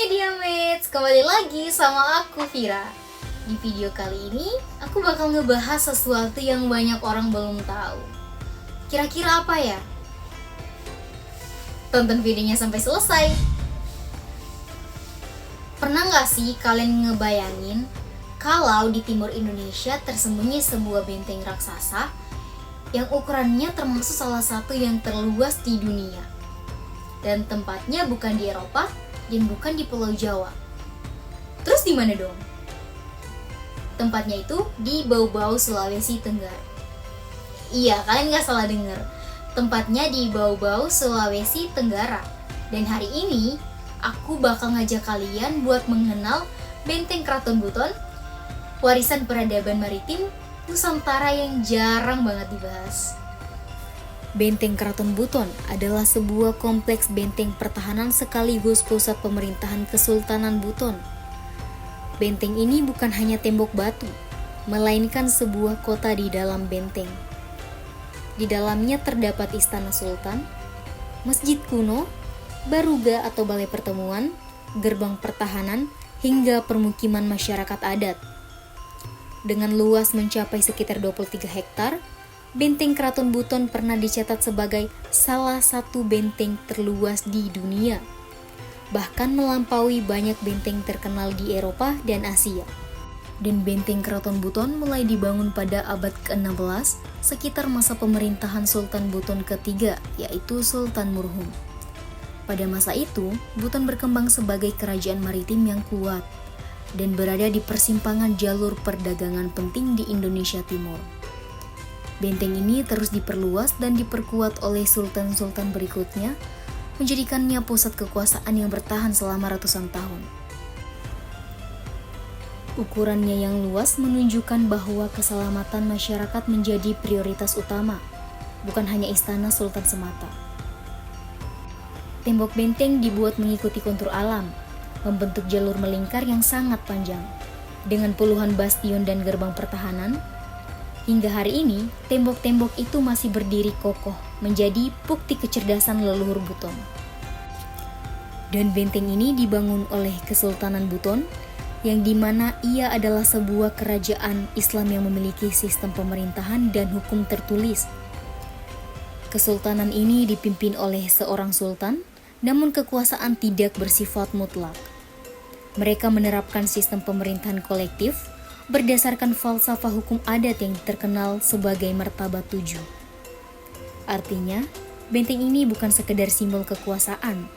Media Mates, kembali lagi sama aku Vira. Di video kali ini, aku bakal ngebahas sesuatu yang banyak orang belum tahu. Kira-kira apa ya? Tonton videonya sampai selesai. Pernah gak sih kalian ngebayangin kalau di timur Indonesia tersembunyi sebuah benteng raksasa yang ukurannya termasuk salah satu yang terluas di dunia? Dan tempatnya bukan di Eropa dan bukan di Pulau Jawa. Terus di mana dong? Tempatnya itu di Bau-Bau, Sulawesi Tenggara. Iya, kalian gak salah dengar. Tempatnya di Bau-Bau, Sulawesi Tenggara. Dan hari ini, aku bakal ngajak kalian buat mengenal Benteng Kraton Buton, warisan peradaban maritim Nusantara yang jarang banget dibahas. Benteng Kraton Buton adalah sebuah kompleks benteng pertahanan sekaligus pusat pemerintahan Kesultanan Buton. Benteng ini bukan hanya tembok batu, melainkan sebuah kota di dalam benteng. Di dalamnya terdapat istana sultan, masjid kuno, baruga atau balai pertemuan, gerbang pertahanan, hingga permukiman masyarakat adat. Dengan luas mencapai sekitar 23 hektar, Benteng Kraton Buton pernah dicatat sebagai salah satu benteng terluas di dunia, bahkan melampaui banyak benteng terkenal di Eropa dan Asia. Dan Benteng Kraton Buton mulai dibangun pada abad ke-16 sekitar masa pemerintahan Sultan Buton ketiga, yaitu Sultan Murhum. Pada masa itu, Buton berkembang sebagai kerajaan maritim yang kuat dan berada di persimpangan jalur perdagangan penting di Indonesia Timur. Benteng ini terus diperluas dan diperkuat oleh sultan-sultan berikutnya, menjadikannya pusat kekuasaan yang bertahan selama ratusan tahun. Ukurannya yang luas menunjukkan bahwa keselamatan masyarakat menjadi prioritas utama, bukan hanya istana sultan semata. Tembok benteng dibuat mengikuti kontur alam, membentuk jalur melingkar yang sangat panjang, dengan puluhan bastion dan gerbang pertahanan. Hingga hari ini, tembok-tembok itu masih berdiri kokoh, menjadi bukti kecerdasan leluhur Buton. Dan benteng ini dibangun oleh Kesultanan Buton, yang dimana ia adalah sebuah kerajaan Islam yang memiliki sistem pemerintahan dan hukum tertulis. Kesultanan ini dipimpin oleh seorang sultan, namun kekuasaan tidak bersifat mutlak. Mereka menerapkan sistem pemerintahan kolektif, berdasarkan falsafah hukum adat yang terkenal sebagai Martabat 7. Artinya, benteng ini bukan sekedar simbol kekuasaan,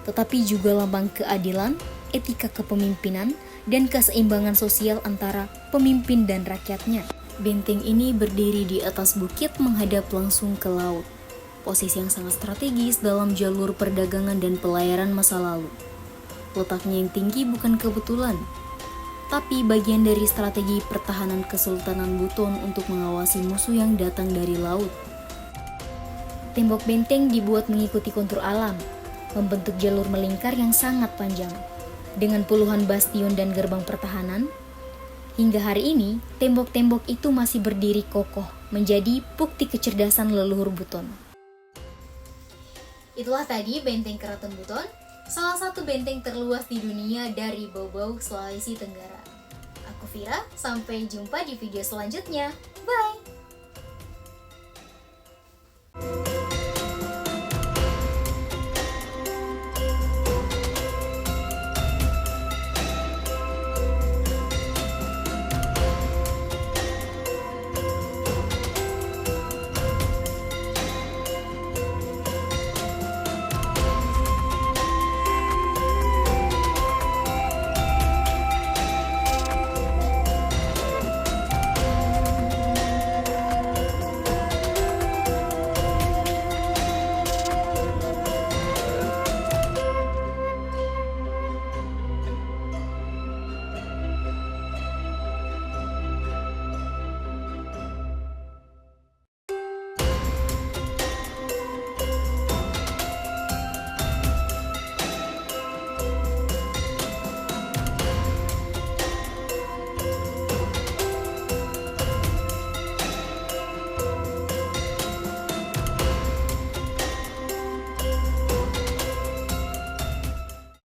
tetapi juga lambang keadilan, etika kepemimpinan, dan keseimbangan sosial antara pemimpin dan rakyatnya. Benteng ini berdiri di atas bukit menghadap langsung ke laut, posisi yang sangat strategis dalam jalur perdagangan dan pelayaran masa lalu. Letaknya yang tinggi bukan kebetulan, tapi bagian dari strategi pertahanan Kesultanan Buton untuk mengawasi musuh yang datang dari laut. Tembok benteng dibuat mengikuti kontur alam, membentuk jalur melingkar yang sangat panjang, dengan puluhan bastion dan gerbang pertahanan. Hingga hari ini, tembok-tembok itu masih berdiri kokoh, menjadi bukti kecerdasan leluhur Buton. Itulah tadi Benteng Kraton Buton, salah satu benteng terluas di dunia dari Bau-Bau, Sulawesi Tenggara. Aku Vira, sampai jumpa di video selanjutnya. Bye!